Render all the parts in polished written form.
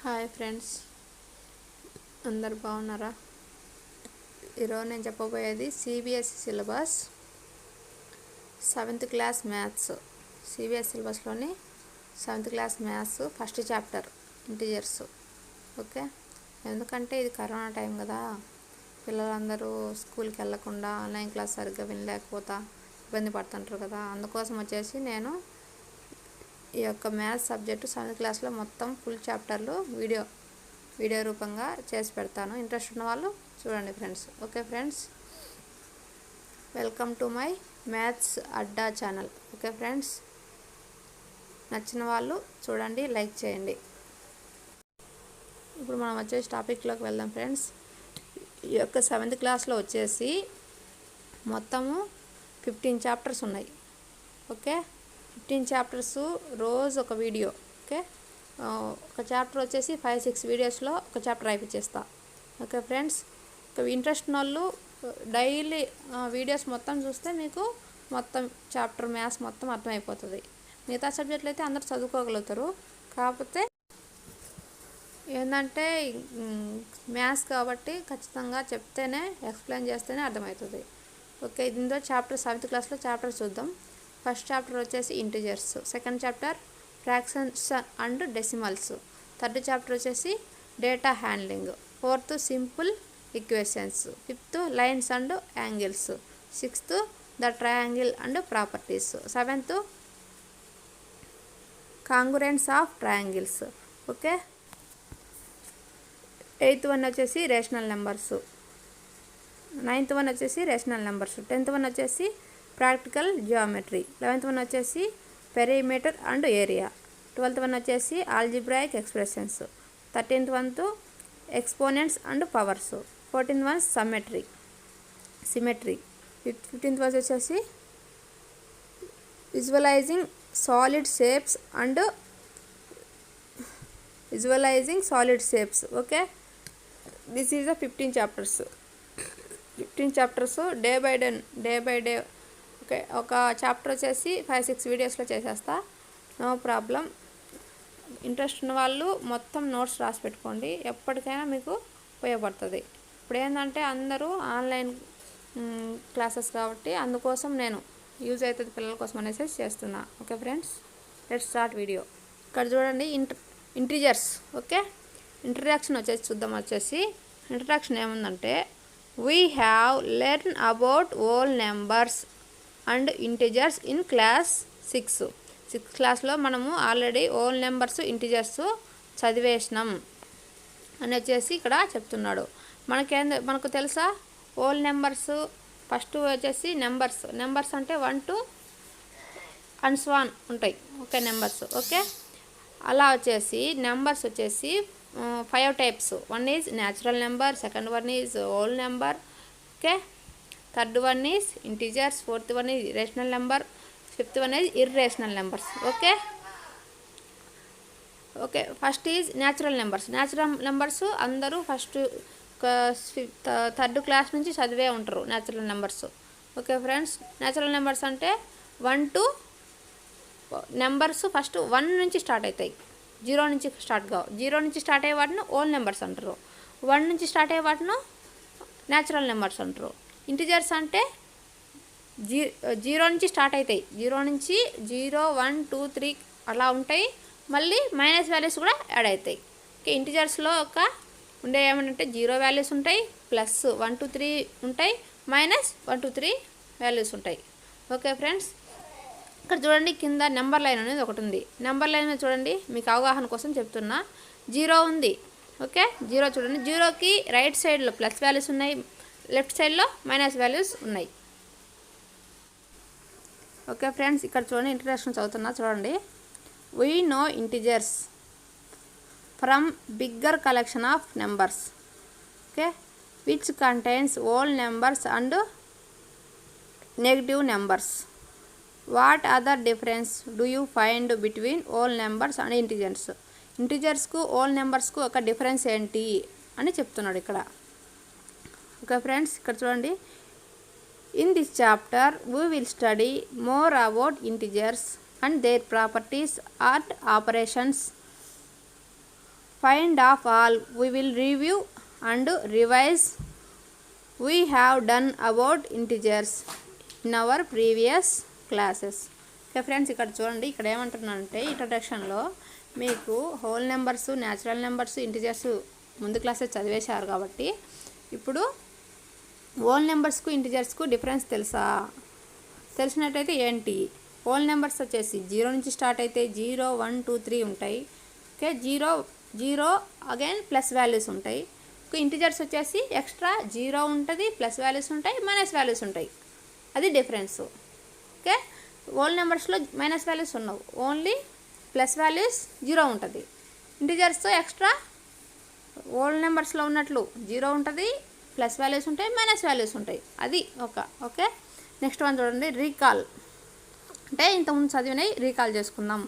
Hi friends, అందరు బాగున్నారా? ఈరోజు నేను చెప్పబోయేది CBSE syllabus 7th class maths. CBSE సిలబస్లోని 7th class maths first chapter integers. Okay, ఎందుకంటే ఇది కరోనా టైం కదా, పిల్లలందరూ స్కూల్కి వెళ్ళకుండా ఆన్లైన్ క్లాస్ సరిగ్గా వినలేకపోతా ఇబ్బంది పడుతుంటారు కదా. అందుకోసం వచ్చేసి నేను ఈ యొక్క మ్యాథ్స్ సబ్జెక్టు 7th క్లాస్లో మొత్తం ఫుల్ చాప్టర్లు వీడియో రూపంగా చేసి పెడతాను. ఇంట్రెస్ట్ ఉన్న వాళ్ళు చూడండి friends. Okay friends, welcome to my maths Adda channel. Okay friends, నచ్చిన వాళ్ళు చూడండి, లైక్ చేయండి. ఇప్పుడు మనం వచ్చేసి టాపిక్లోకి వెళ్దాం ఫ్రెండ్స్. ఈ యొక్క 7th క్లాస్లో వచ్చేసి మొత్తము 15 చాప్టర్స్ ఉన్నాయి. ఓకే, 15 చాప్టర్స్, రోజు ఒక వీడియో. ఓకే, ఒక చాప్టర్ వచ్చేసి 5-6 వీడియోస్లో ఒక చాప్టర్ అయిపోచేస్తా. ఓకే ఫ్రెండ్స్, ఇంట్రెస్ట్ ఉన్న వాళ్ళు డైలీ వీడియోస్ మొత్తం చూస్తే మీకు మొత్తం చాప్టర్ మ్యాథ్స్ మొత్తం అర్థమైపోతుంది. మిగతా సబ్జెక్టులు అయితే అందరూ చదువుకోగలుగుతారు, కాకపోతే ఏంటంటే మ్యాథ్స్ కాబట్టి ఖచ్చితంగా చెప్తేనే, ఎక్స్ప్లెయిన్ చేస్తేనే అర్థమవుతుంది. ఓకే, ఇందులో చాప్టర్ 7th క్లాస్లో చాప్టర్ చూద్దాం. ఫస్ట్ చాప్టర్ వచ్చేసి integers, second chapter fractions and decimals, third chapter వచ్చేసి data handling, fourth simple equations, fifth lines and angles, sixth the triangle and properties, seventh congruence of triangles. Okay, 8th one వచ్చేసి rational numbers, 9th one వచ్చేసి rational numbers, 10th one వచ్చేసి practical geometry, 11th one వచ్చేసి perimeter and area, 12th one వచ్చేసి algebraic expressions, 13th one exponents and powers, 14th one symmetry, 15th one వచ్చేసి visualising solid shapes. Okay, this is the 15 chapters. 15 chapters day by day. Okay, ఒక chapter వచ్చేసి 5-6 వీడియోస్లో చేసేస్తా, no problem. Interest ఉన్న వాళ్ళు మొత్తం notes రాసి పెట్టుకోండి, ఎప్పటికైనా మీకు ఉపయోగపడుతుంది. ఇప్పుడు ఏంటంటే అందరూ ఆన్లైన్ క్లాసెస్ కాబట్టి అందుకోసం నేను యూజ్ అవుతుంది పిల్లల కోసం అనేసి చేస్తున్నా. Okay friends, let's start video. ఇక్కడ చూడండి ఇంటిజర్స్. ఓకే, ఇంట్రడక్షన్ వచ్చేసి చూద్దాం. ఇంట్రడక్షన్ ఏముందంటే, we have learn about whole numbers and integers in class 6th క్లాస్లో మనము ఆల్రెడీ ఓల్ నెంబర్స్ ఇంటిజర్స్ చదివేసినాం అని వచ్చేసి ఇక్కడ చెప్తున్నాడు. మనకు తెలుసా ఓల్ నెంబర్స్? ఫస్ట్ వచ్చేసి నెంబర్స్ అంటే 1 to n ఉంటాయి. Okay, numbers. ఓకే, అలా వచ్చేసి నెంబర్స్ వచ్చేసి 5 types. One is natural number, second one is whole number, okay, third one is integers, fourth one is rational number, fifth one is irrational numbers. Okay, first is natural numbers అందరూ first third class నుంచి చదివే ఉంటారు natural numbers. Okay friends, natural numbers అంటే 1 to numbers first 1 నుంచి start అవుతాయి, 0 నుంచి start కావు. 0 నుంచి స్టార్ట్ అయ్యే వాటిని ఓల్ నెంబర్స్ అంటారు, 1 నుంచి స్టార్ట్ అయ్యే వాటిని న్యాచురల్ నెంబర్స్ అంటారు. ఇంటిజర్స్ అంటే 0 నుంచి స్టార్ట్ అవుతాయి, 0 నుంచి 0, 1, 2, 3 అలా ఉంటాయి, మళ్ళీ మైనస్ వాల్యూస్ కూడా యాడ్ అవుతాయి. ఓకే, ఇంటిజర్స్లో ఉండే ఏమంటే 0 వాల్యూస్ ఉంటాయి, ప్లస్ 1, 2, 3 ఉంటాయి, మైనస్ 1, 2, 3 వాల్యూస్ ఉంటాయి. ఓకే ఫ్రెండ్స్, ఇక్కడ చూడండి కింద నెంబర్ లైన్ అనేది ఒకటి ఉంది. నెంబర్ లైన్ చూడండి, మీకు అవగాహన కోసం చెప్తున్నా. 0 ఉంది. ఓకే, 0 చూడండి, 0కి రైట్ సైడ్లో ప్లస్ వాల్యూస్ ఉన్నాయి, లెఫ్ట్ సైడ్లో మైనస్ వాల్యూస్ ఉన్నాయి. ఓకే ఫ్రెండ్స్, ఇక్కడ చూడండి ఇంట్రడక్షన్ చదువుతున్నా చూడండి. We know integers from bigger collection of numbers, okay, which contains whole numbers and negative numbers. What other difference do you find between whole numbers and ఇంటిజర్స్కు whole నెంబర్స్కు ఒక difference ఏంటి అని చెప్తున్నాడు ఇక్కడ. ఓకే ఫ్రెండ్స్, ఇక్కడ చూడండి. In this chapter we will study more about integers and their properties and operations. find of all we will review and revise we have done about integers in our previous classes. Okay friends, ఇక్కడ చూడండి, ఇక్కడ ఏమంటున్నానంటే ఇంట్రడక్షన్లో మీకు whole numbers, natural numbers, integers ముందు classes చదివేశారు కాబట్టి ఇప్పుడు whole నెంబర్స్కు ఇంటిజర్స్కు difference తెలిసినట్టయితే ఏంటి? Whole numbers వచ్చేసి 0 నుంచి స్టార్ట్ అయితే 0, 1, 2, 3 ఉంటాయి. ఓకే, 0 అగైన్ ప్లస్ వాల్యూస్ ఉంటాయి. ఇంటిజర్స్ వచ్చేసి ఎక్స్ట్రా 0 ఉంటుంది, ప్లస్ వాల్యూస్ ఉంటాయి, మైనస్ వాల్యూస్ ఉంటాయి. అది డిఫరెన్స్. ఓకే, హోల్ నెంబర్స్లో మైనస్ వాల్యూస్ ఉండవు, ఓన్లీ ప్లస్ వాల్యూస్ 0 ఉంటుంది. ఇంటిజర్స్తో ఎక్స్ట్రా హోల్ నెంబర్స్లో ఉన్నట్లు 0 ఉంటుంది, ప్లస్ వాల్యూస్ ఉంటాయి, మైనస్ వాల్యూస్ ఉంటాయి. అది ఓకే. నెక్స్ట్ వన్ చూడండి, రీకాల్ అంటే ఇంతకుముందు చదివినవి రీకాల్ చేసుకుందాం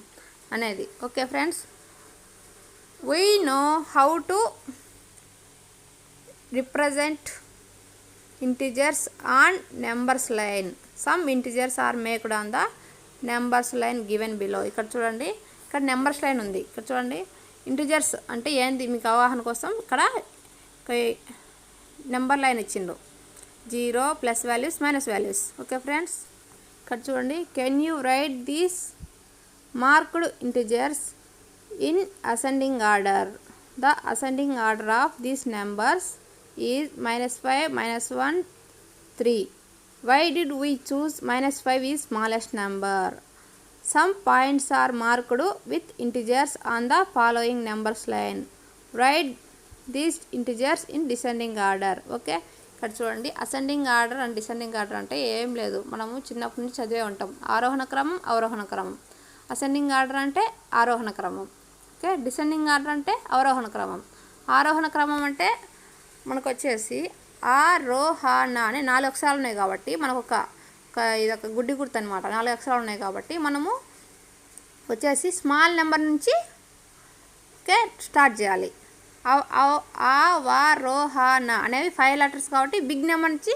అనేది. Okay friends, we know how to represent integers on numbers line. Some integers are marked on the numbers line given below. ఇక్కడ చూడండి, ఇక్కడ నెంబర్స్ లైన్ ఉంది. ఇక్కడ చూడండి, ఇంటిజర్స్ అంటే ఏంది మీకు అవగాహన కోసం ఇక్కడ నెంబర్ లైన్ ఇచ్చిండు, 0 plus values, minus values. Okay friends, ఇక్కడ చూడండి, can you right these marked integers in ascending order. The ascending order of these numbers is -5, -1, 3. Why did we choose -5 is smallest number? Some points are marked with integers on the following numbers line. Write these integers in descending order. Okay, ఇక్కడ చూడండి, ascending order and descending order అంటే ఏం లేదు, మనము చిన్నప్పటి నుంచి చదివే ఉంటాం. ఆరోహణ క్రమం, అవరోహణ క్రమం. అసెండింగ్ ఆర్డర్ అంటే ఆరోహణ క్రమం. ఓకే, డిసెండింగ్ ఆర్డర్ అంటే అవరోహణ క్రమం. ఆరోహణ క్రమం అంటే మనకు వచ్చేసి ఆరోహణ అనే 4 అక్షరాలు ఉన్నాయి కాబట్టి మనకు ఇదొక గుడ్డి గుర్తు అనమాట. 4 అక్షరాలు ఉన్నాయి కాబట్టి మనము వచ్చేసి స్మాల్ నెంబర్ నుంచి ఓకే స్టార్ట్ చేయాలి. అవరోహణ అనేవి 5 లెటర్స్ కాబట్టి బిగ్ నెంబర్ నుంచి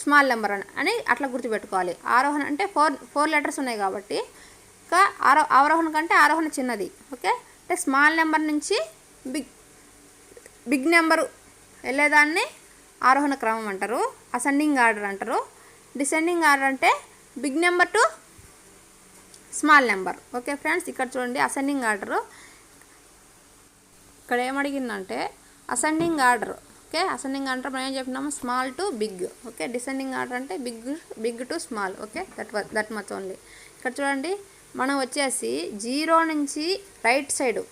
స్మాల్ నెంబర్ అని అట్లా గుర్తుపెట్టుకోవాలి. ఆరోహణ అంటే 4 లెటర్స్ ఉన్నాయి కాబట్టి ఇంకా అవరోహణ కంటే ఆరోహణ చిన్నది. ఓకే, అంటే స్మాల్ నెంబర్ నుంచి బిగ్ నెంబరు వెళ్ళేదాన్ని ఆరోహణ క్రమం అంటారు, అసెండింగ్ ఆర్డర్ అంటారు. డిసెండింగ్ ఆర్డర్ అంటే big number to small number. Okay friends, ఇక్కడ చూడండి, అసెండింగ్ ఆర్డరు ఇక్కడ ఏమడిగిందంటే ascending order. Okay, ascending order మనం ఏం చెప్తున్నాము, small to big. Okay, descending order అంటే big to small. Okay, that much only. ఇక్కడ చూడండి, మనం వచ్చేసి 0 నుంచి రైట్ సైడ్,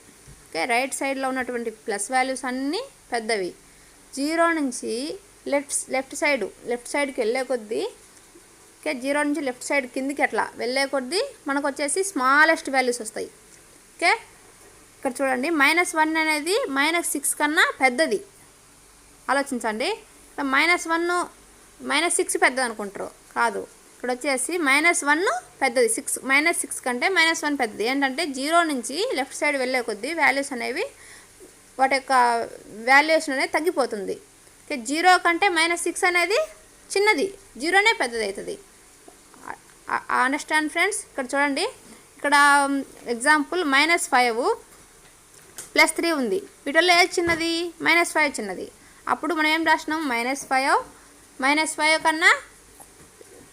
ఓకే రైట్ సైడ్లో ఉన్నటువంటి ప్లస్ వాల్యూస్ అన్నీ పెద్దవి. 0 నుంచి లెఫ్ట్ సైడ్కి వెళ్ళే కొద్దీ, ఓకే 0 నుంచి లెఫ్ట్ సైడ్ కిందికి అట్లా వెళ్ళే కొద్దీ మనకు వచ్చేసి స్మాలెస్ట్ వాల్యూస్ వస్తాయి. ఓకే, ఇక్కడ చూడండి, -1 అనేది -6 కన్నా పెద్దది. ఆలోచించండి, -1 -6 పెద్దది అనుకుంటారు, కాదు. ఇక్కడ వచ్చేసి -1 పెద్దది, -6 కంటే -1 పెద్దది. ఏంటంటే 0 నుంచి లెఫ్ట్ సైడ్ వెళ్ళే కొద్దీ వాల్యూస్ అనేవి వాటి యొక్క వాల్యుయేషన్ అనేది తగ్గిపోతుంది. ఓకే, 0 కంటే -6 అనేది చిన్నది, 0నే పెద్దది అవుతుంది. Understand friends? ఇక్కడ చూడండి, ఇక్కడ ఎగ్జాంపుల్ -5 + 3 ఉంది. వీటిల్లో ఏది చిన్నది? -5 చిన్నది. అప్పుడు మనం ఏం రాసినాం, -5 కన్నా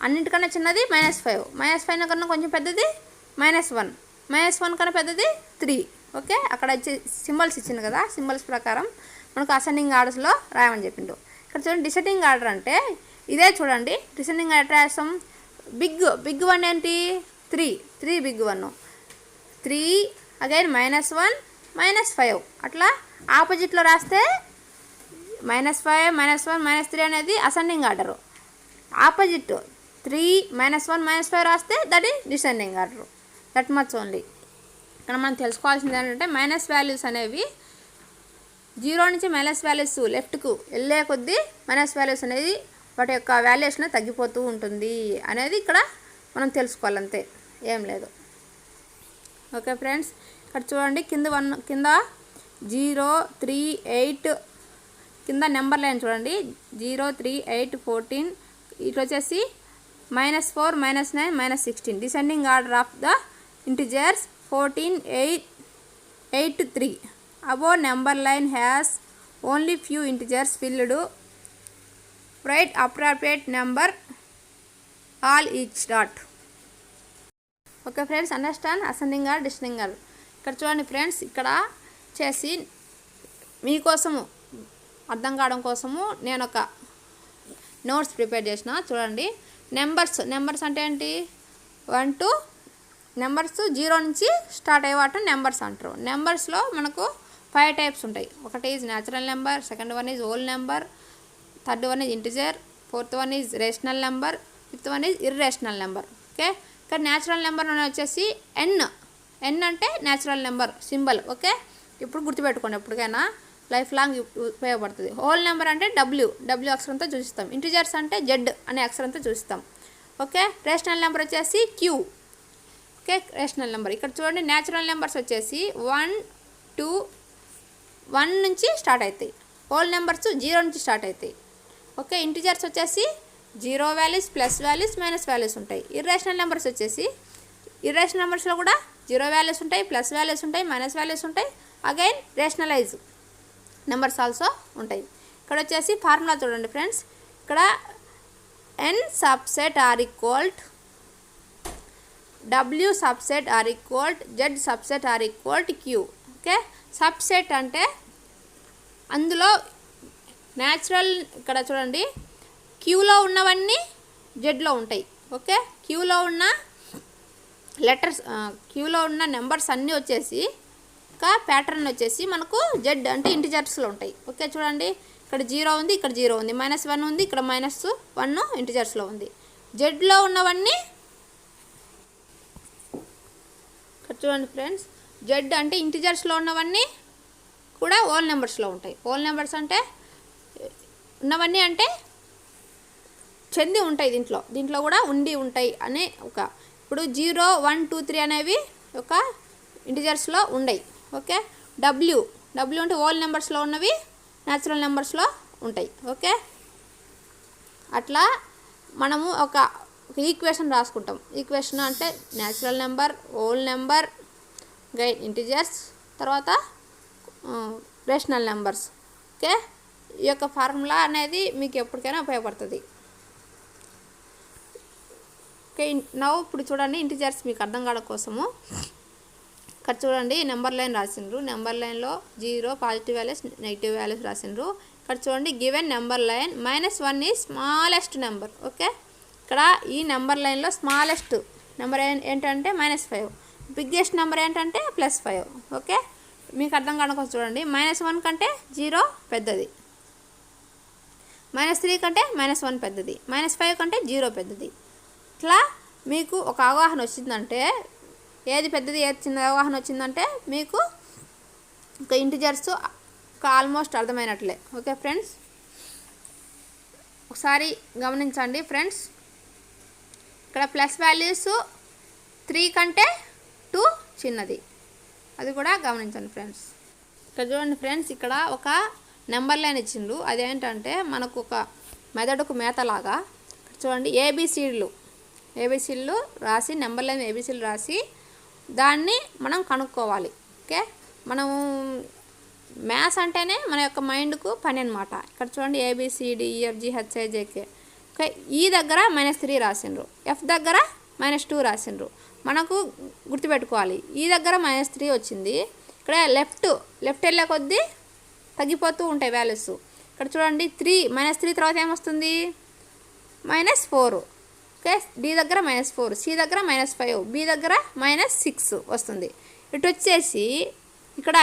అన్నింటికన్నా చిన్నది -5, -5 కన్నా కొంచెం పెద్దది -1, -1 కన్నా పెద్దది 3. ఓకే, అక్కడ సింబల్స్ ఇచ్చింది కదా, సింబల్స్ ప్రకారం మనకు అసెండింగ్ ఆర్డర్స్లో రాయమని చెప్పిండు. ఇక్కడ చూడండి, డిసెండింగ్ ఆర్డర్ అంటే ఇదే చూడండి, డిసెండింగ్ ఆర్డర్ రాస్తాం. బిగ్ వన్ ఏంటి? 3 బిగ్ వన్, 3 అగైన్ -1 -5 అట్లా ఆపోజిట్లో రాస్తే -5 -1 -3 అనేది అసెండింగ్ ఆర్డరు. ఆపోజిట్ 3 -1 -5 రాస్తే that is descending order. That much only. ఇక్కడ మనం తెలుసుకోవాల్సింది ఏంటంటే మైనస్ వాల్యూస్ అనేవి 0 నుంచి మైనస్ వాల్యూస్ లెఫ్ట్కు వెళ్ళే కొద్దీ మైనస్ వాల్యూస్ అనేది వాటి యొక్క వాల్యుయేషన్ తగ్గిపోతూ ఉంటుంది అనేది ఇక్కడ మనం తెలుసుకోవాలంతే, ఏం లేదు. ఓకే ఫ్రెండ్స్, ఇక్కడ చూడండి, కింద 0 3 8 కింద నెంబర్ లైన్ చూడండి, 0 3 8 14. ఇటు వచ్చేసి -4 -9 -16. Descending order of the integers 14 8 3. above number line has only few integers filled. Write appropriate number all each dot. Okay friends, understand ascending or descending are. ఇక్కడ చూడండి ఫ్రెండ్స్, ఇక్కడ చేసి మీకోసము అర్థం కావడం కోసము నేను ఒక నోట్స్ ప్రిపేర్ చేసిన. చూడండి, నెంబర్స్ అంటే ఏంటి? 1 to నెంబర్స్ 0 నుంచి స్టార్ట్ అయ్యే వాటిని నెంబర్స్ అంటారు. నెంబర్స్లో మనకు 5 టైప్స్ ఉంటాయి. ఒకటి is natural number, second one is whole number, third one is integer, fourth one is rational number, fifth one is irrational number. Okay, ఇక్కడ న్యాచురల్ నెంబర్ వచ్చేసి ఎన్ అంటే న్యాచురల్ నెంబర్ సింబల్. ఓకే, ఇప్పుడు గుర్తుపెట్టుకోండి, ఎప్పటికైనా లైఫ్ లాంగ్ ఉపయోగపడుతుంది. Whole number అంటే W అక్షరంతో చూపిస్తాం. ఇంటిజర్స్ అంటే జెడ్ అనే అక్షరంతో చూపిస్తాం. ఓకే, రేషనల్ నెంబర్ వచ్చేసి క్యూ. Okay, rational number. ఇక్కడ చూడండి, న్యాచురల్ నెంబర్స్ వచ్చేసి 1, 2, 1 నుంచి స్టార్ట్ అవుతాయి. హోల్ నెంబర్స్ 0 నుంచి స్టార్ట్ అవుతాయి. ఓకే, ఇంటిజర్స్ వచ్చేసి 0 values, plus values, minus values ఉంటాయి. ఇర్రేషనల్ నెంబర్స్ వచ్చేసి ఇర్రేషనల్ నెంబర్స్లో కూడా 0 వాల్యూస్ ఉంటాయి, ప్లస్ వాల్యూస్ ఉంటాయి, మైనస్ వాల్యూస్ ఉంటాయి. అగైన్ రేషనలైజ్ నెంబర్స్ ఆల్సో ఉంటాయి. ఇక్కడ వచ్చేసి ఫార్ములా చూడండి ఫ్రెండ్స్, ఇక్కడ n subset are equalled w subset are equalled z subset are equalled q. Okay, subset అంటే అందులో న్యాచురల్, ఇక్కడ చూడండి క్యూలో ఉన్నవన్నీ జెడ్లో ఉంటాయి. ఓకే, క్యూలో ఉన్న లెటర్స్, క్యూలో ఉన్న నెంబర్స్ అన్నీ వచ్చేసి ఇంకా ప్యాటర్న్ వచ్చేసి మనకు జెడ్ అంటే ఇంటిజర్స్లో ఉంటాయి. ఓకే, చూడండి ఇక్కడ 0 ఉంది, ఇక్కడ 0 ఉంది, -1 ఉంది, ఇక్కడ -1 ఇంటిజర్స్లో ఉంది. జెడ్లో ఉన్నవన్నీ ఇక్కడ చూడండి ఫ్రెండ్స్, జెడ్ అంటే ఇంటిజర్స్లో ఉన్నవన్నీ కూడా హోల్ నెంబర్స్లో ఉంటాయి. హోల్ నెంబర్స్ అంటే ఉన్నవన్నీ అంటే చెంది ఉంటాయి, దీంట్లో కూడా ఉంటాయి అనే ఒక. ఇప్పుడు 0, 1, 2, 3 అనేవి ఒక ఇంటిజర్స్లో ఉండయి. ఓకే, డబ్ల్యూ అంటే హోల్ నెంబర్స్లో ఉన్నవి న్యాచురల్ నెంబర్స్లో ఉంటాయి. ఓకే, అట్లా మనము ఒక ఈక్వేషన్ రాసుకుంటాం. ఈక్వేషన్ అంటే natural number, whole number, gain integers, తర్వాత రేషనల్ నెంబర్స్. ఓకే, ఈ యొక్క ఫార్ములా అనేది మీకు ఎప్పటికైనా ఉపయోగపడుతుంది. ఓకే, ఇప్పుడు చూడండి, ఇంటిజర్స్ మీకు అర్థం కావడం కోసము ఇక్కడ చూడండి నెంబర్ లైన్ రాసిండ్రు. నెంబర్ లైన్లో 0 పాజిటివ్ వాల్యూస్, నెగిటివ్ వాల్యూస్ రాసిండ్రు. ఇక్కడ చూడండి, given number line -1 is smallest number. Okay, ఇక్కడ ఈ నెంబర్ లైన్లో స్మాలెస్ట్ నెంబర్ ఏంటంటే -5, బిగ్గెస్ట్ నెంబర్ ఏంటంటే +5. ఓకే, మీకు అర్థం కావడం కోసం చూడండి, -1 కంటే 0 పెద్దది, -3 కంటే -1 పెద్దది, -5 కంటే 0 పెద్దది. ఇట్లా మీకు ఒక అవగాహన వచ్చిందంటే, ఏది పెద్దది ఏది చిన్న అవగాహన వచ్చిందంటే మీకు ఒక ఇంటిజర్స్ ఒక ఆల్మోస్ట్ అర్థమైనట్లే. ఓకే ఫ్రెండ్స్, ఒకసారి గమనించండి ఫ్రెండ్స్, ఇక్కడ ప్లస్ వాల్యూస్ 3 కంటే 2 చిన్నది, అది కూడా గమనించండి ఫ్రెండ్స్. ఇక్కడ చూడండి ఫ్రెండ్స్, ఇక్కడ ఒక నెంబర్ లైన్ ఇచ్చిండు. అదేంటంటే మనకు ఒక మెదడుకు మేతలాగా. చూడండి, ఏబిసిడ్లు రాసి, నెంబర్ లైన్ ఏబిసిడ్లు రాసి దాన్ని మనం కనుక్కోవాలి. ఓకే, మనము మ్యాథ్స్ అంటేనే మన యొక్క మైండ్కు పని అనమాట. ఇక్కడ చూడండి, ABCDEFGHIJK. ఓకే, ఈ దగ్గర -3 రాసిండ్రు, ఎఫ్ దగ్గర -2 రాసిండ్రు. మనకు గుర్తుపెట్టుకోవాలి, ఈ దగ్గర -3 వచ్చింది. ఇక్కడ లెఫ్ట్ వెళ్ళే కొద్దీ తగ్గిపోతూ ఉంటాయి వాల్యూస్. ఇక్కడ చూడండి, -3 తర్వాత ఏమొస్తుంది? -4. ఓకే, డి దగ్గర -4, సి దగ్గర -5, బి దగ్గర -6 వస్తుంది. ఇటు వచ్చేసి ఇక్కడ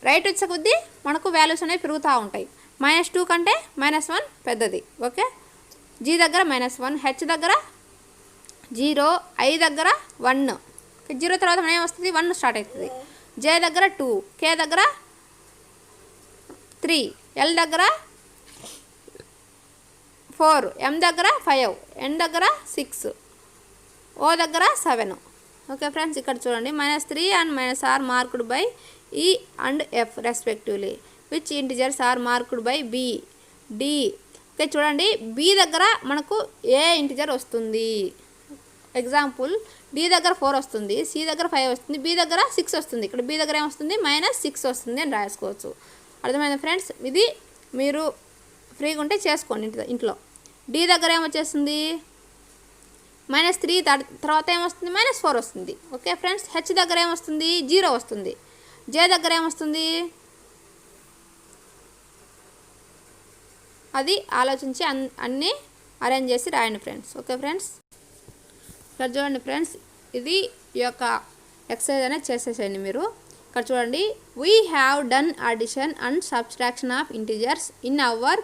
రైట్ వచ్చే కొద్దీ మనకు వాల్యూస్ అనేవి పెరుగుతూ ఉంటాయి. -2 కంటే -1 పెద్దది. ఓకే, జీ దగ్గర -1, హెచ్ దగ్గర 0, ఐ దగ్గర 1. 0 తర్వాత మనం ఏమొస్తుంది? 1 స్టార్ట్ అవుతుంది. జే దగ్గర 2, కే దగ్గర 3, ఎల్ దగ్గర 4, ఎం దగ్గర 5, ఎన్ దగ్గర 6, ఓ దగ్గర 7. ఓకే ఫ్రెండ్స్, ఇక్కడ చూడండి, -3 and -r marked by E and F respectively, which integers are marked by B, D. Okay, చూడండి, బి దగ్గర మనకు ఏ ఇంటిజర్ వస్తుంది? ఎగ్జాంపుల్ డి దగ్గర 4 వస్తుంది, సి దగ్గర 5 వస్తుంది, బి దగ్గర 6 వస్తుంది. ఇక్కడ బి దగ్గర ఏమొస్తుంది -6 వస్తుంది అని రాసుకోవచ్చు. అర్థమైంది ఫ్రెండ్స్. ఇది మీరు ఫ్రీగా ఉంటే చేసుకోండి ఇంట్లో. డి దగ్గర ఏమొచ్చేస్తుంది -3, తర్వాత ఏమొస్తుంది -4 వస్తుంది. Okay friends. హెచ్ దగ్గర ఏమొస్తుంది 0 వస్తుంది. జే దగ్గర ఏమొస్తుంది అది ఆలోచించి అన్నీ అరేంజ్ చేసి రాయండి ఫ్రెండ్స్. Okay friends. ఇక్కడ చూడండి ఫ్రెండ్స్, ఇది ఈ యొక్క ఎక్సర్సైజ్ అనేది చేసేసేయండి మీరు. ఇక్కడ చూడండి, we have done addition and subtraction of integers in our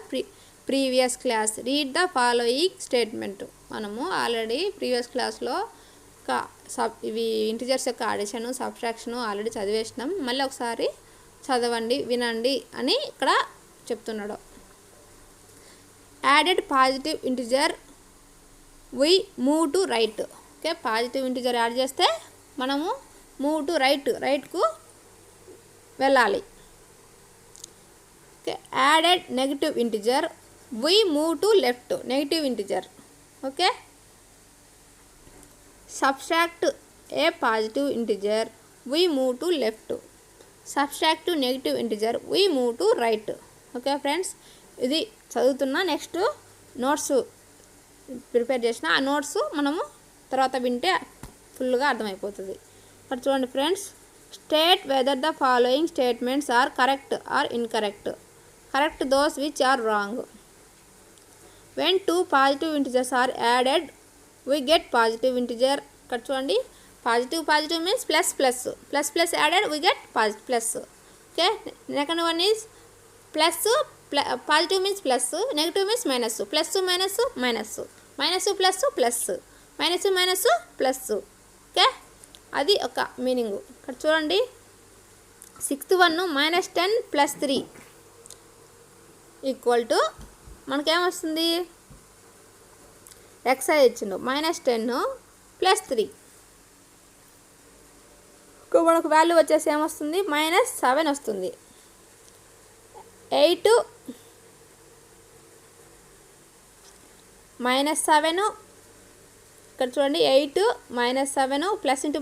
previous class, read the following statement. మనము ఆల్రెడీ ప్రీవియస్ క్లాస్లో ఇవి ఇంటిజర్స్ యొక్క అడిషన్ సబ్ట్రాక్షన్ ఆల్రెడీ చదివేసినాం. మళ్ళీ ఒకసారి చదవండి, వినండి అని ఇక్కడ చెప్తున్నాడు. Added positive integer we move to right. Okay, positive integer add చేస్తే మనము మూవ్ టు రైట్కు వెళ్ళాలి. Okay, added negative integer we move to left, negative integer. Okay, subtract a positive integer we move to left, subtract negative integer we move to right. Okay friends, ఇది చదువుతున్నా. Next notes prepare చేసిన ఆ notes మనము తర్వాత వింటే ఫుల్గా అర్థమైపోతుంది. ఇక్కడ చూడండి friends, state whether the following statements are correct or incorrect. Correct those which are wrong. When 2 positive integers are added we get positive integer. ఇక్కడ చూడండి, positive means plus added we get plus. Okay, next one is plus, positive means plus, negative means minus, plus minus plus. Okay, అది ఒక meaning. ఇక్కడ చూడండి, 6th one -10 + 3 = మనకేమొస్తుంది excise ఇచ్చిండు -10 + 3. మనకు value వచ్చేసి ఏమొస్తుంది -7 వస్తుంది. 8 -7. ఇక్కడ చూడండి, 8 -7 plus into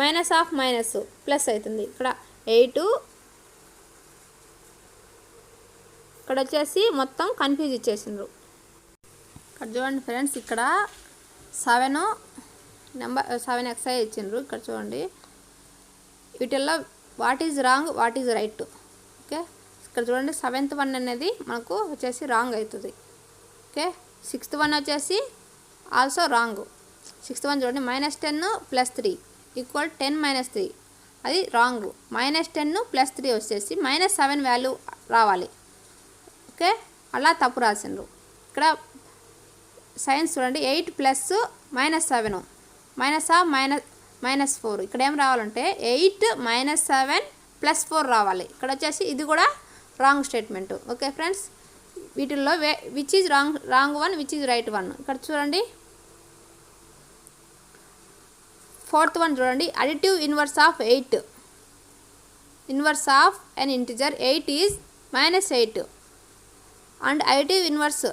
minus of minus plus అవుతుంది. ఇక్కడ 8 ఇక్కడ వచ్చేసి మొత్తం కన్ఫ్యూజ్ ఇచ్చేసిండ్రు. ఇక్కడ చూడండి ఫ్రెండ్స్, ఇక్కడ 7 ఎక్సైజ్ ఇచ్చిండ్రు. ఇక్కడ చూడండి, వీటిల్లో what is wrong what is right. Okay, ఇక్కడ చూడండి 7th వన్ అనేది మనకు వచ్చేసి రాంగ్ అవుతుంది. ఓకే, 6th వన్ వచ్చేసి ఆల్సో రాంగ్. 6th వన్ చూడండి, -10 + 3 = 10 - 3 అది రాంగ్. -10 + 3 వచ్చేసి -7 వాల్యూ రావాలి. ఓకే, అలా తప్పు రాసిండ్రు. ఇక్కడ సైన్స్ చూడండి, 8 + -7 -4. ఇక్కడ ఏం రావాలంటే 8 - 7 + 4 రావాలి. ఇక్కడ వచ్చేసి ఇది కూడా రాంగ్ స్టేట్మెంట్. ఓకే ఫ్రెండ్స్, వీటిల్లో which is wrong one, which is right one. ఇక్కడ చూడండి, 4th వన్ చూడండి, additive inverse of 8. Inverse of an integer 8 is -8 and additive inverse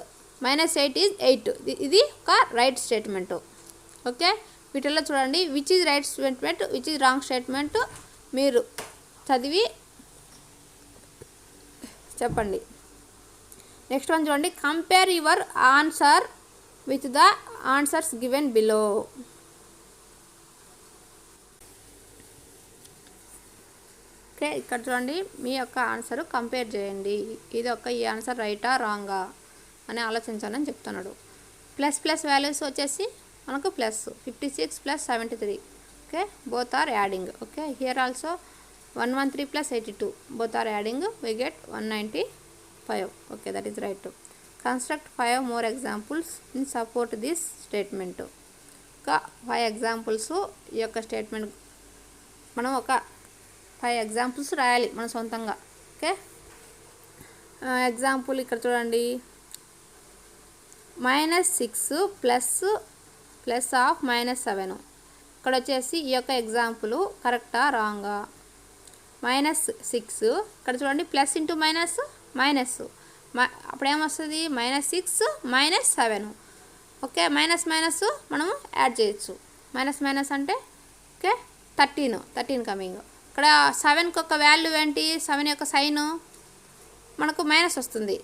-8 is 8. ఇది ఒక రైట్ స్టేట్మెంట్. ఓకే, వీటిల్లో చూడండి which is right statement, which is wrong statement మీరు చదివి చెప్పండి. నెక్స్ట్ వన్ చూడండి, compare your answer with the answers given below. Okay, ఇక్కడ చూడండి, మీ యొక్క ఆన్సర్ కంపేర్ చేయండి. ఈ ఆన్సర్ రైటా రాంగా అని ఆలోచించాలని చెప్తున్నాడు. ప్లస్ వాల్యూస్ వచ్చేసి మనకు +56 + 73. Okay, both are adding. Okay, here also 113 + 82 both are adding, we get 195. Okay, that is right. Construct 5 more examples in support this statement. ఒక 5 ఎగ్జాంపుల్స్ ఈ యొక్క స్టేట్మెంట్ మనం ఒక 5 ఎగ్జాంపుల్స్ రాయాలి మన సొంతంగా. ఓకే, ఎగ్జాంపుల్ ఇక్కడ చూడండి, -6 ప్లస్ ఆఫ్ -7. ఇక్కడ వచ్చేసి ఈ యొక్క ఎగ్జాంపుల్ కరెక్టా రాంగా? -6 ఇక్కడ చూడండి, ప్లస్ ఇంటూ మైనస్ అప్పుడు ఏమొస్తుంది -6 - 7. ఓకే, మైనస్ మనము యాడ్ చేయొచ్చు. మైనస్ మైనస్ అంటే ఓకే 13 కమింగ్. ఇక్కడ 7కి ఒక వాల్యూ ఏంటి, 7 యొక్క సైను మనకు మైనస్ వస్తుంది.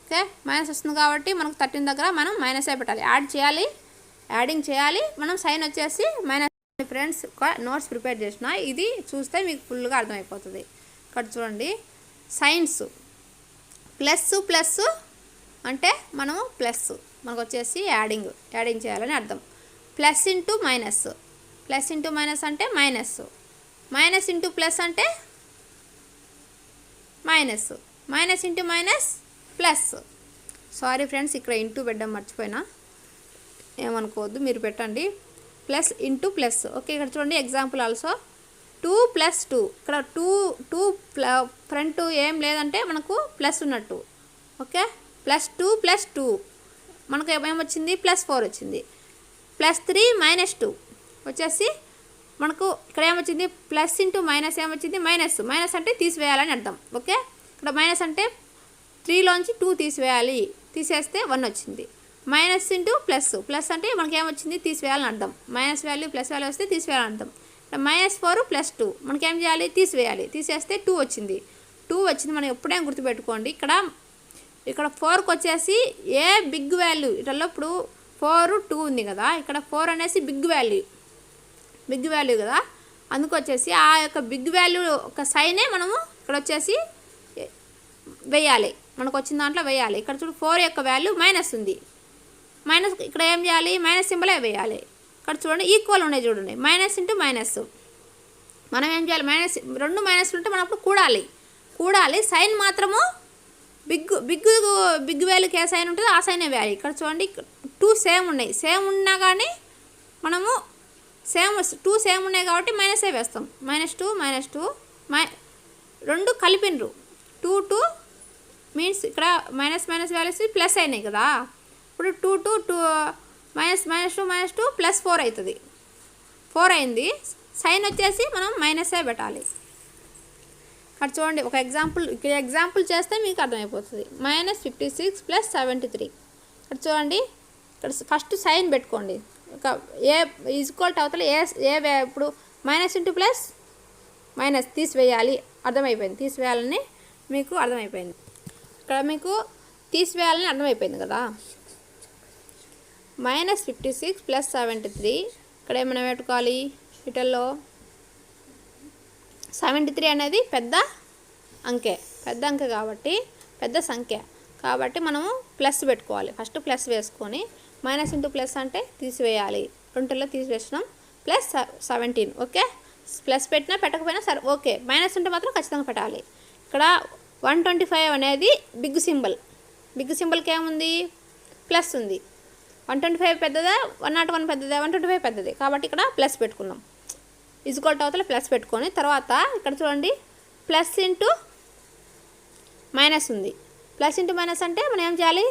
ఓకే మైనస్ వస్తుంది కాబట్టి మనకు 13 దగ్గర మనం మైనసే పెట్టాలి, యాడింగ్ చేయాలి. మనం సైన్ వచ్చేసి మైనస్. ఫ్రెండ్స్ ఒక నోట్స్ ప్రిపేర్ చేసిన, ఇది చూస్తే మీకు ఫుల్గా అర్థమైపోతుంది. ఇక్కడ చూడండి సైన్స్ ప్లస్ అంటే మనము మనకు వచ్చేసి యాడింగ్ చేయాలని అర్థం. ప్లస్ ఇంటూ మైనస్ అంటే మైనస్ ఇంటూ ప్లస్ అంటే minus into minus plus. Sorry friends, ఇక్కడ ఇంటూ పెట్టడం మర్చిపోయినా, ఏమనుకోవద్దు, మీరు పెట్టండి. Plus into plus. ఓకే ఇక్కడ చూడండి ఎగ్జాంపుల్ ఆల్సో 2 + 2. ఇక్కడ 2 ఫ్రంట్ ఏం లేదంటే మనకు ప్లస్ ఉన్నట్టు. ఓకే +2 + 2 మనకు ఏమొచ్చింది +4 వచ్చింది. +3 - 2 వచ్చేసి మనకు ఇక్కడ ఏమొచ్చింది ప్లస్ ఇంటూ మైనస్ ఏమొచ్చింది మైనస్ అంటే తీసివేయాలని అర్థం. ఓకే ఇక్కడ మైనస్ అంటే 3లోంచి 2 తీసివేయాలి, తీసేస్తే 1 వచ్చింది. మైనస్ ఇంటూ ప్లస్ అంటే మనకి ఏమొచ్చింది తీసివేయాలని అర్థం. మైనస్ వాల్యూ ప్లస్ వాల్యూ వస్తే తీసివేయాలని అర్థం. -4 + 2 మనకేం చేయాలి తీసివేయాలి, తీసేస్తే 2 వచ్చింది. మనం ఎప్పుడైనా గుర్తుపెట్టుకోండి. ఇక్కడ 4కి వచ్చేసి ఏ బిగ్ వాల్యూ, ఇట్లా ఇప్పుడు 4 2 ఉంది కదా, ఇక్కడ 4 అనేసి బిగ్ వాల్యూ కదా, అందుకొచ్చేసి ఆ యొక్క బిగ్ వాల్యూ ఒక సైనే మనము ఇక్కడ వచ్చేసి వేయాలి, మనకు వచ్చిన దాంట్లో వేయాలి. ఇక్కడ చూడు 4 యొక్క వాల్యూ మైనస్ ఉంది, మైనస్ ఇక్కడ ఏం చేయాలి మైనస్ సింబలే వేయాలి. ఇక్కడ చూడండి ఈక్వల్ ఉన్నాయి చూడండి, మైనస్ ఇంటూ మైనస్. మనం ఏం చేయాలి రెండు మైనస్లు ఉంటే మనం అప్పుడు కూడాలి. సైన్ మాత్రము బిగ్ వాల్యూకి ఏ సైన్ ఉంటుందో ఆ సైనే వేయాలి. ఇక్కడ చూడండి 2 సేమ్ ఉన్నాయి, సేమ్ ఉన్నా కానీ మనము 2 సేమ్ ఉన్నాయి కాబట్టి మైనసే వేస్తాం. -2 రెండు కలిపినరు 2 మీన్స్ ఇక్కడ మైనస్ వాల్యూస్ ప్లస్ అయినాయి కదా, ఇప్పుడు 2 -2 +4 అవుతుంది. 4 అయింది, సైన్ వచ్చేసి మనం మైనసే పెట్టాలి. ఇక్కడ చూడండి ఒక ఎగ్జాంపుల్ చేస్తే మీకు అర్థమైపోతుంది. -56 + 73. ఇక్కడ చూడండి ఇక్కడ ఫస్ట్ సైన్ పెట్టుకోండి. ఒక ఏ ఈక్వల్ అవతల ఇప్పుడు మైనస్ ఇంటూ ప్లస్ మైనస్ తీసివేయాలి, తీసివేయాలని మీకు అర్థమైపోయింది. ఇక్కడ మీకు తీసివేయాలని అర్థమైపోయింది కదా. -56 + 73 ఇక్కడ ఏమైనా పెట్టుకోవాలి, వీటిల్లో 73 అనేది పెద్ద అంకె కాబట్టి పెద్ద సంఖ్య కాబట్టి మనము ప్లస్ పెట్టుకోవాలి. ఫస్ట్ ప్లస్ వేసుకొని మైనస్ ఇంటూ ప్లస్ అంటే తీసివేయాలి, రెండులో తీసివేసినాం. +17 ఓకే, ప్లస్ పెట్టినా పెట్టకపోయినా సరే ఓకే, మైనస్ ఉంటే మాత్రం ఖచ్చితంగా పెట్టాలి. ఇక్కడ 125 అనేది బిగ్ సింబల్కి ఏముంది ప్లస్ ఉంది. 125 పెద్దదా 101 పెద్దదా 125 పెద్దది కాబట్టి ఇక్కడ ప్లస్ పెట్టుకున్నాం. ఈక్వల్ అవతల ప్లస్ పెట్టుకొని తర్వాత ఇక్కడ చూడండి ప్లస్ ఇంటూ మైనస్ ఉంది. ప్లస్ ఇంటూ మైనస్ అంటే మనం ఏం చేయాలి,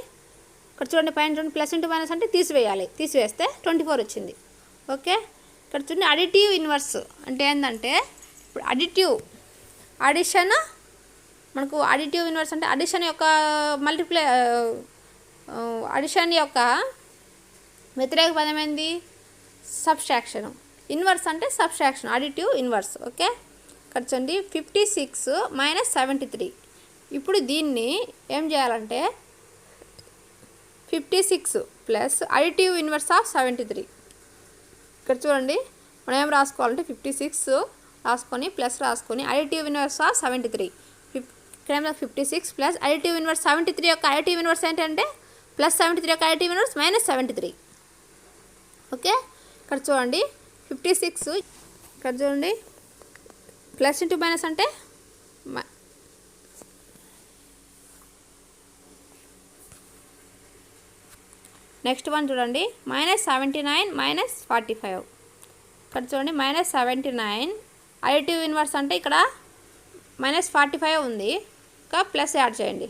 ఇక్కడ చూడండి పైన చూడండి ప్లస్ ఇంటూ మైనస్ అంటే తీసివేయాలి, తీసివేస్తే 24 వచ్చింది. ఓకే ఇక్కడ చూడండి అడిటివ్ ఇన్వర్స్ అంటే ఏంటంటే ఇప్పుడు అడిషన్ మనకు అడిటివ్ ఇన్వర్స్ అంటే అడిషన్ యొక్క అడిషన్ యొక్క వ్యతిరేక పదం ఏంది సబ్స్ట్రాక్షన్. ఇన్వర్స్ అంటే సబ్స్ట్రాక్షన్, అడిటివ్ ఇన్వర్స్. ఓకే ఇక్కడ చూడండి 56 - 73. ఇప్పుడు దీన్ని ఏం చేయాలంటే 56 ప్లస్ అడిటివ్ ఇన్వర్స్ ఆఫ్ 73. ఇక్కడ చూడండి మనం ఏం రాసుకోవాలంటే 56 రాసుకొని ప్లస్ రాసుకొని అడిటివ్ ఇన్వర్స్ ఆఫ్ 73. ఇక్కడ 56 ప్లస్ అడిటివ్ ఇన్వర్స్ 73 యొక్క అడిటివ్ ఇన్వర్స్ ఏంటంటే +73 యొక్క అడిటివ్ ఇన్వర్స్ -73. ఓకే ఇక్కడ చూడండి 56 ఇక్కడ చూడండి ప్లస్ ఇంటూ మైనస్ అంటే నెక్స్ట్ వన్ చూడండి -79 - 45. ఇక్కడ చూడండి -79 అడిటివ్ ఇన్వర్స్ అంటే ఇక్కడ -45 ఉంది, ఇంకా ప్లస్ యాడ్ చేయండి.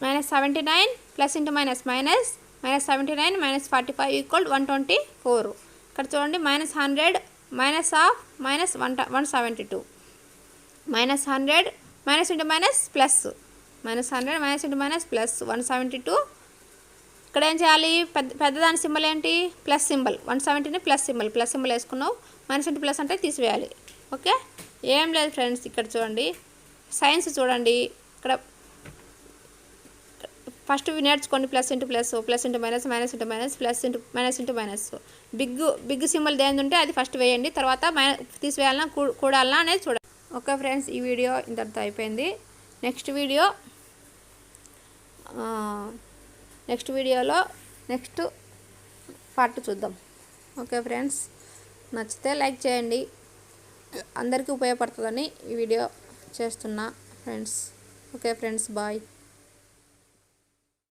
-79 ప్లస్ ఇంటూ మైనస్ -79 - 45 = 124. ఇక్కడ చూడండి -100 -172 -100 -× ప్లస్ -100 -× ప్లస్ 172 ఇక్కడ ఏం చేయాలి, పెద్దదాని సింబల్ ఏంటి, ప్లస్ సింబల్. 170ని ప్లస్ సింబల్ వేసుకున్నావు. మైనస్ ఇంటూ ప్లస్ అంటే తీసివేయాలి. ఓకే, ఏం లేదు ఫ్రెండ్స్. ఇక్కడ చూడండి, సైన్స్ చూడండి. ఇక్కడ ఫస్ట్ నేర్చుకోండి. Plus into minus, minus into minus, minus into minus. Big symbol దేని ఉంటే అది ఫస్ట్ వేయండి, తర్వాత తీసివేయాలన్నా కూడాలన్నా అనేది చూడండి. ఓకే ఫ్రెండ్స్, ఈ వీడియో ఇంతటితో అయిపోయింది. నెక్స్ట్ వీడియోలో నెక్స్ట్ పార్ట్ చూద్దాం. ఓకే ఫ్రెండ్స్, నచ్చితే లైక్ చేయండి. అందరికీ ఉపయోగపడుతుందని ఈ వీడియో చేస్తున్నా ఫ్రెండ్స్. Okay friends, bye.